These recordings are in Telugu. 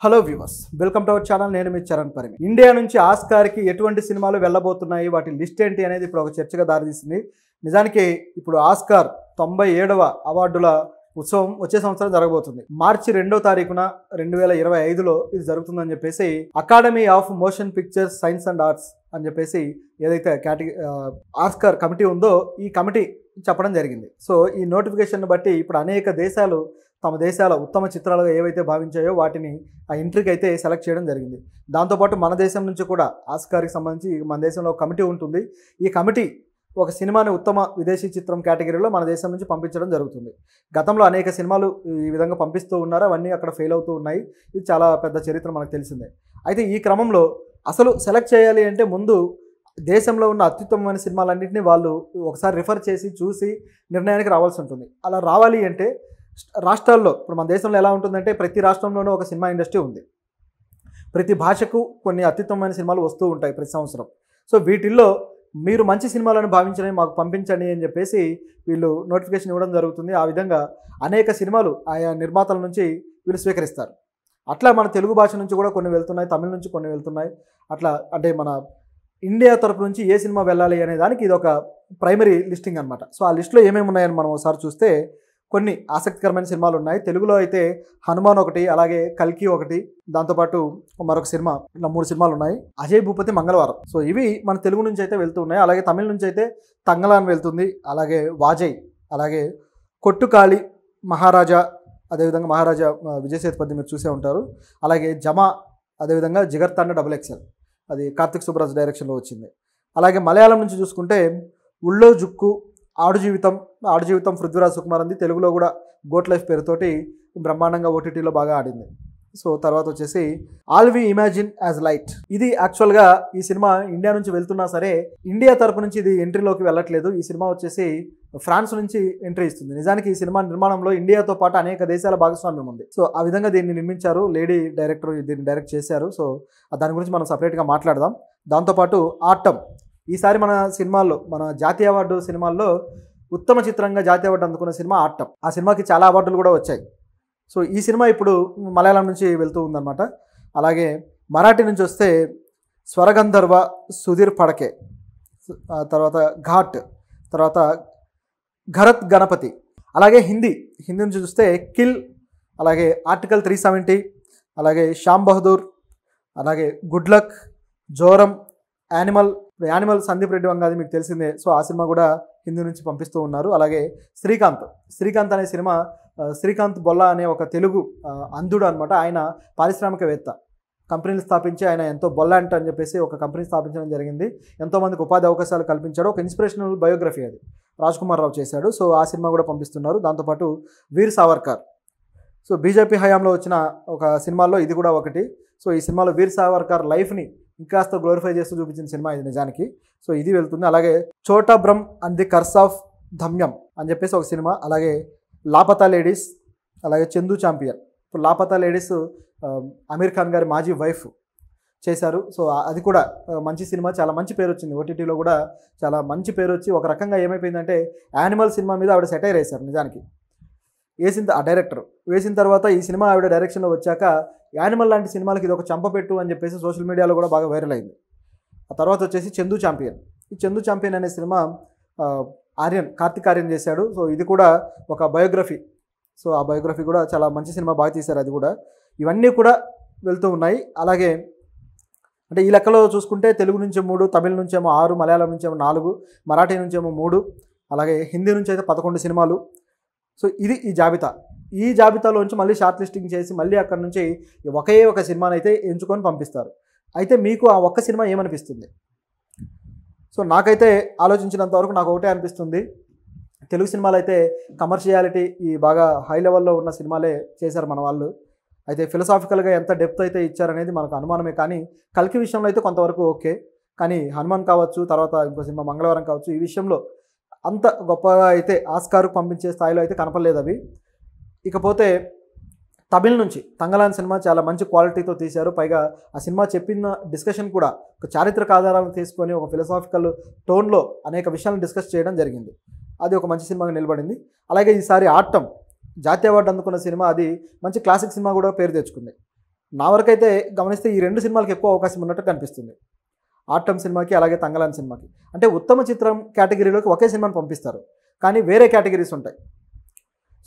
Hello viewers, welcome to our channel. నేను మీ చరణ్ పరిమి. ఇండియా నుంచి ఆస్కార్కి ఎటువంటి సినిమాలు వెళ్ళబోతున్నాయి, వాటి లిస్ట్ ఏంటి అనేది ఇప్పుడు ఒక చర్చగా దారితీసింది. నిజానికి ఇప్పుడు ఆస్కార్ 97వ అవార్డుల ఉత్సవం వచ్చే సంవత్సరం జరగబోతుంది. మార్చి 2వ తారీఖున 2025లో ఇది జరుగుతుందని చెప్పేసి academy of motion pictures science and arts అని చెప్పేసి ఏదైతే ఆస్కార్ కమిటీ ఉందో ఈ కమిటీ చెప్పడం జరిగింది. సో ఈ నోటిఫికేషన్ బట్టి ఇప్పుడు అనేక దేశాలు తమ దేశాల ఉత్తమ చిత్రాలుగా ఏవైతే భావించాయో వాటిని ఆ ఎంట్రీకి అయితే సెలెక్ట్ చేయడం జరిగింది. దాంతోపాటు మన దేశం నుంచి కూడా ఆస్కార్కి సంబంధించి మన దేశంలో ఒక కమిటీ ఉంటుంది. ఈ కమిటీ ఒక సినిమాని ఉత్తమ విదేశీ చిత్రం కేటగిరీలో మన దేశం నుంచి పంపించడం జరుగుతుంది. గతంలో అనేక సినిమాలు ఈ విధంగా పంపిస్తూ ఉన్నారు, అవన్నీ అక్కడ ఫెయిల్ అవుతూ ఉన్నాయి. ఇది చాలా పెద్ద చరిత్ర మనకు తెలిసిందే. అయితే ఈ క్రమంలో అసలు సెలెక్ట్ చేయాలి అంటే ముందు దేశంలో ఉన్న అత్యుత్తమమైన సినిమాలన్నింటినీ వాళ్ళు ఒకసారి రిఫర్ చేసి చూసి నిర్ణయానికి రావాల్సి ఉంటుంది. అలా రావాలి అంటే రాష్ట్రాల్లో ఇప్పుడు మన దేశంలో ఎలా ఉంటుందంటే ప్రతి రాష్ట్రంలోనూ ఒక సినిమా ఇండస్ట్రీ ఉంది. ప్రతి భాషకు కొన్ని అత్యుత్తమమైన సినిమాలు వస్తూ ఉంటాయి ప్రతి సంవత్సరం. సో వీటిల్లో మీరు మంచి సినిమాలను భావించని మాకు పంపించండి అని చెప్పేసి వీళ్ళు నోటిఫికేషన్ ఇవ్వడం జరుగుతుంది. ఆ విధంగా అనేక సినిమాలు ఆయా నిర్మాతల నుంచి వీళ్ళు స్వీకరిస్తారు. అట్లా మన తెలుగు భాష నుంచి కూడా కొన్ని వెళ్తున్నాయి, తమిళ నుంచి కొన్ని వెళ్తున్నాయి. అట్లా అంటే మన ఇండియా తరపు నుంచి ఏ సినిమా వెళ్ళాలి అనే దానికి ఇది ఒక ప్రైమరీ లిస్టింగ్ అనమాట. సో ఆ లిస్టులో ఏమేమి ఉన్నాయని మనం ఒకసారి చూస్తే కొన్ని ఆసక్తికరమైన సినిమాలు ఉన్నాయి. తెలుగులో అయితే హనుమాన్ ఒకటి, అలాగే కల్కి ఒకటి, దాంతోపాటు మరొక సినిమా, ఇలా 3 సినిమాలు ఉన్నాయి. అజయ్ భూపతి మంగళవారం. సో ఇవి మన తెలుగు నుంచి అయితే వెళ్తూ ఉన్నాయి. అలాగే తమిళ నుంచి అయితే తంగలాన్ వెళ్తుంది, అలాగే వాజయ్, అలాగే కొట్టుకాళి, మహారాజా, అదేవిధంగా మహారాజా విజయ్ సేతుపతి మీరు చూసే ఉంటారు. అలాగే జమా, అదేవిధంగా జిగర్తండ XXL, అది కార్తిక్ సుబ్బరాజ్ డైరెక్షన్లో వచ్చింది. అలాగే మలయాళం నుంచి చూసుకుంటే ఉళ్ళో జుక్కు, ఆడు జీవితం పృథ్వీరాజ్ సుకుమార్ అంది. తెలుగులో కూడా గోట్ లైఫ్ పేరుతోటి బ్రహ్మాండంగా ఓటీటీలో బాగా ఆడింది. సో తర్వాత వచ్చేసి all we imagine as light. ఇది యాక్చువల్గా ఈ సినిమా ఇండియా నుంచి వెళ్తున్నా సరే ఇండియా తరపు నుంచి ఇది ఎంట్రీలోకి వెళ్ళట్లేదు. ఈ సినిమా వచ్చేసి ఫ్రాన్స్ నుంచి ఎంట్రీ ఇస్తుంది. నిజానికి ఈ సినిమా నిర్మాణంలో ఇండియాతో పాటు అనేక దేశాల భాగస్వామ్యం ఉంది. సో ఆ విధంగా దీన్ని నిర్మించారు, లేడీ డైరెక్టర్ దీన్ని డైరెక్ట్ చేశారు. సో దాని గురించి మనం సపరేట్గా మాట్లాడదాం. దాంతోపాటు ఆటం, ఈసారి మన సినిమాల్లో, మన జాతీయ అవార్డు సినిమాల్లో ఉత్తమ చిత్రంగా జాతీయ అవార్డు అందుకున్న సినిమా ఆటం. ఆ సినిమాకి చాలా అవార్డులు కూడా వచ్చాయి. సో ఈ సినిమా ఇప్పుడు మలయాళం నుంచి వెళ్తూ ఉందన్నమాట. అలాగే మరాఠీ నుంచి వస్తే స్వరగంధర్వ, సుధీర్ ఫడ్కే, తర్వాత ఘాట్, తర్వాత ఘరత్ గణపతి. అలాగే హిందీ నుంచి చూస్తే కిల్, అలాగే ఆర్టికల్ 370, అలాగే శ్యామ్ బహదూర్, అలాగే good luck, Joram, animal Sandeep Reddy Vanga, అది మీకు తెలిసిందే. సో ఆ సినిమా కూడా హిందీ నుంచి పంపిస్తూ ఉన్నారు. అలాగే శ్రీకాంత్ అనే సినిమా, శ్రీకాంత్ బొల్లా అనే ఒక తెలుగు అంధుడు అనమాట. ఆయన పారిశ్రామికవేత్త, కంపెనీలు స్థాపించి ఆయన ఎంతో బొల్లాంట్ అని చెప్పేసి ఒక కంపెనీ స్థాపించడం జరిగింది. ఎంతోమందికి ఉపాధి అవకాశాలు కల్పించాడు. ఒక ఇన్స్పిరేషనల్ బయోగ్రఫీ అది రాజ్ కుమార్ రావు చేశాడు. సో ఆ సినిమా కూడా పంపిస్తున్నారు. దాంతోపాటు వీర్ సావర్కర్, సో బీజేపీ హయాంలో వచ్చిన ఒక సినిమాల్లో ఇది కూడా ఒకటి. సో ఈ సినిమాలో వీర్ సావర్కర్ లైఫ్ని ఇంకాస్త గ్లోరిఫై చేస్తూ చూపించిన సినిమా ఇది నిజానికి. సో ఇది వెళ్తుంది. అలాగే చోటా బ్రహ్మ్ అండ్ ది కర్స్ ఆఫ్ ధమ్యం అని చెప్పేసి ఒక సినిమా. అలాగే లాపతా లేడీస్, అలాగే చందు ఛాంపియన్. ఇప్పుడు లాపతా లేడీస్ అమీర్ ఖాన్ గారి మాజీ వైఫ్ చేశారు. సో అది కూడా మంచి సినిమా, చాలా మంచి పేరు వచ్చింది. ఓటీటీలో కూడా చాలా మంచి పేరు వచ్చి ఒక రకంగా ఏమైపోయిందంటే యానిమల్ సినిమా మీద ఆవిడ సెటైర్ వేశారు. నిజానికి ఆ డైరెక్టర్ వేసిన తర్వాత ఈ సినిమా ఆవిడ డైరెక్షన్లో వచ్చాక యానిమల్ లాంటి సినిమాలకి ఇది ఒక చంపపెట్టు అని చెప్పేసి సోషల్ మీడియాలో కూడా బాగా వైరల్ అయింది. ఆ తర్వాత వచ్చేసి చందు ఛాంపియన్. ఈ చందు ఛాంపియన్ అనే సినిమా కార్తిక్ ఆర్యన్ చేశాడు. సో ఇది కూడా ఒక బయోగ్రఫీ. సో ఆ బయోగ్రఫీ కూడా చాలా మంచి సినిమా, బాగా తీశారు అది కూడా. ఇవన్నీ కూడా వెళ్తూ ఉన్నాయి. అలాగే అంటే ఈ లెక్కలో చూసుకుంటే తెలుగు నుంచి 3, తమిళ నుంచేమో 6, మలయాళం నుంచేమో 4, మరాఠీ నుంచేమో 3, అలాగే హిందీ నుంచి అయితే 11 సినిమాలు. సో ఇది ఈ జాబితా. ఈ జాబితాలోంచి మళ్ళీ షార్ట్ లిస్టింగ్ చేసి మళ్ళీ అక్కడ నుంచి ఒకే ఒక సినిమాని అయితే ఎంచుకొని పంపిస్తారు. అయితే మీకు ఆ ఒక్క సినిమా ఏమనిపిస్తుంది? సో నాకైతే ఆలోచించినంత వరకు నాకు ఒకటే అనిపిస్తుంది, తెలుగు సినిమాలు అయితే కమర్షియాలిటీ ఈ బాగా హై లెవెల్లో ఉన్న సినిమాలే చేశారు మన వాళ్ళు. అయితే ఫిలసాఫికల్గా ఎంత డెప్త్ అయితే ఇచ్చారనేది మనకు అనుమానమే. కానీ కల్కి విషయంలో అయితే కొంతవరకు ఓకే. కానీ హనుమాన్ కావచ్చు, తర్వాత ఇంకో సినిమా మంగళవారం కావచ్చు, ఈ విషయంలో అంత గొప్పగా అయితే ఆస్కార్కు పంపించే స్థాయిలో అయితే కనపడలేదు అవి. ఇకపోతే తమిళ నుంచి తంగలాన్ సినిమా చాలా మంచి క్వాలిటీతో తీశారు. పైగా ఆ సినిమా చెప్పిన డిస్కషన్ కూడా ఒక చారిత్రక ఆధారాలను తీసుకొని ఒక ఫిలసాఫికల్ టోన్లో అనేక విషయాలను డిస్కస్ చేయడం జరిగింది. అది ఒక మంచి సినిమాగా నిలబడింది. అలాగే ఈసారి ఆటం జాతీయ అవార్డు అందుకున్న సినిమా, అది మంచి క్లాసిక్ సినిమా కూడా పేరు తెచ్చుకుంది. నా వరకైతే గమనిస్తే ఈ 2 సినిమాలకి ఎక్కువ అవకాశం ఉన్నట్టు కనిపిస్తుంది. ఆటం సినిమాకి అలాగే తంగలాన్ సినిమాకి. అంటే ఉత్తమ చిత్రం కేటగిరీలోకి ఒకే సినిమాని పంపిస్తారు, కానీ వేరే కేటగిరీస్ ఉంటాయి.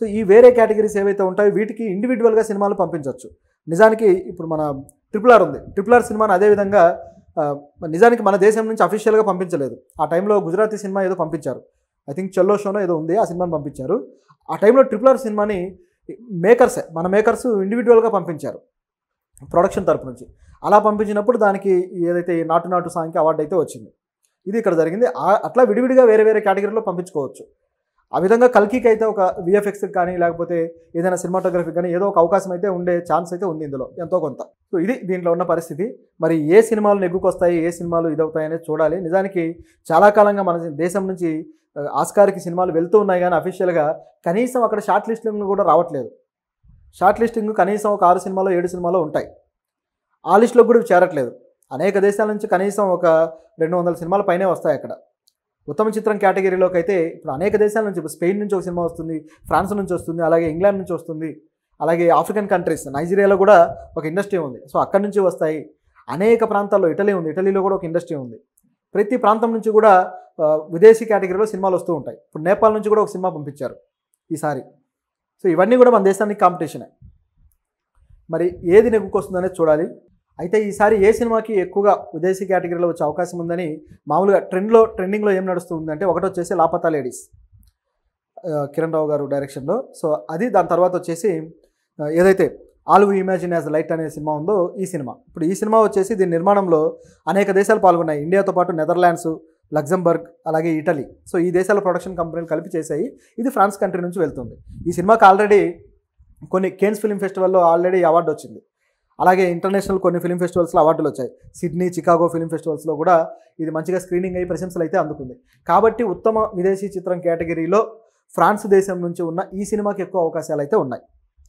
సో ఈ వేరే కేటగిరీస్ ఏవైతే ఉంటాయో వీటికి ఇండివిజువల్గా సినిమాలు పంపించవచ్చు. నిజానికి ఇప్పుడు మన RRR ఉంది. RRR సినిమాని అదేవిధంగా నిజానికి మన దేశం నుంచి అఫీషియల్గా పంపించలేదు. ఆ టైంలో గుజరాతీ సినిమా ఏదో పంపించారు, ఐ థింక్ చెల్లో షోనో ఏదో ఉంది, ఆ సినిమాని పంపించారు. ఆ టైంలో RRR సినిమాని మన మేకర్స్ ఇండివిజువల్గా పంపించారు ప్రొడక్షన్ తరపు నుంచి. అలా పంపించినప్పుడు దానికి ఏదైతే నాటు నాటు సాంగ్కి అవార్డు అయితే వచ్చింది. ఇది ఇక్కడ జరిగింది. అట్లా విడివిడిగా వేరే వేరే కేటగిరీలో పంపించుకోవచ్చు. ఆ విధంగా కల్కికి అయితే ఒక విఎఫ్ఎక్స్కి కానీ లేకపోతే ఏదైనా సినిమాటోగ్రఫీకి కానీ ఏదో ఒక అవకాశం అయితే ఉండే ఛాన్స్ అయితే ఉంది ఇందులో ఎంతో కొంత. సో ఇది దీంట్లో ఉన్న పరిస్థితి. మరి ఏ సినిమాలు నెగ్గుకొస్తాయి, ఏ సినిమాలు ఇదవుతాయి అనేది చూడాలి. నిజానికి చాలా కాలంగా మన దేశం నుంచి ఆస్కార్కి సినిమాలు వెళ్తూ ఉన్నాయి, కానీ అఫీషియల్గా కనీసం అక్కడ షార్ట్ లిస్టింగ్ కూడా రావట్లేదు. షార్ట్ లిస్టింగ్ కనీసం ఒక 6 సినిమాలో 7 సినిమాలో ఉంటాయి, ఆ లిస్టులో కూడా చేరట్లేదు. అనేక దేశాల నుంచి కనీసం ఒక 200 సినిమాల పైనే వస్తాయి అక్కడ. ఉత్తమ చిత్రం కేటగిరీలోకి అయితే ఇప్పుడు అనేక దేశాల నుంచి, ఇప్పుడు స్పెయిన్ నుంచి ఒక సినిమా వస్తుంది, ఫ్రాన్స్ నుంచి వస్తుంది, అలాగే ఇంగ్లాండ్ నుంచి వస్తుంది, అలాగే ఆఫ్రికన్ కంట్రీస్, నైజీరియాలో కూడా ఒక ఇండస్ట్రీ ఉంది. సో అక్కడి నుంచి వస్తాయి. అనేక ప్రాంతాల్లో ఇటలీ ఉంది, ఇటలీలో కూడా ఒక ఇండస్ట్రీ ఉంది. ప్రతి ప్రాంతం నుంచి కూడా విదేశీ కేటగిరీలో సినిమాలు వస్తూ ఉంటాయి. ఇప్పుడు నేపాల్ నుంచి కూడా ఒక సినిమా పంపించారు ఈసారి. సో ఇవన్నీ కూడా మన దేశానికి కాంపిటీషనే. మరి ఏది నెగ్గుకొస్తుందనేది చూడాలి. అయితే ఈసారి ఏ సినిమాకి ఎక్కువగా విదేశీ కేటగిరీలో వచ్చే అవకాశం ఉందని మామూలుగా ట్రెండింగ్లో ఏం నడుస్తుందంటే, ఒకటి వచ్చేసి లాపతా లేడీస్, కిరణ్ రావు గారు డైరెక్షన్లో. సో అది. దాని తర్వాత వచ్చేసి ఏదైతే all we imagine as light అనే సినిమా ఉందో ఈ సినిమా. ఇప్పుడు ఈ సినిమా వచ్చేసి దీని నిర్మాణంలో అనేక దేశాలు పాల్గొన్నాయి. ఇండియాతో పాటు నెదర్లాండ్స్, లగ్జంబర్గ్, అలాగే ఇటలీ. సో ఈ దేశాల ప్రొడక్షన్ కంపెనీలు కలిపి చేశాయి. ఇది ఫ్రాన్స్ కంట్రీ నుంచి వెళ్తుంది. ఈ సినిమాకి ఆల్రెడీ కొన్ని కేన్స్ ఫిల్మ్ ఫెస్టివల్లో ఆల్రెడీ అవార్డు వచ్చింది. అలాగే ఇంటర్నేషనల్ కొన్ని ఫిల్మ్ ఫెస్టివల్స్లో అవార్డులు వచ్చాయి. సిడ్నీ, చికాగో ఫిల్మ్ ఫెస్టివల్స్లో కూడా ఇది మంచిగా స్క్రీనింగ్ అయ్యి ప్రశంసలు అయితే అందుకుంది. కాబట్టి ఉత్తమ విదేశీ చిత్రం కేటగిరీలో ఫ్రాన్స్ దేశం నుంచి ఉన్న ఈ సినిమాకి ఎక్కువ అవకాశాలు అయితే ఉన్నాయి.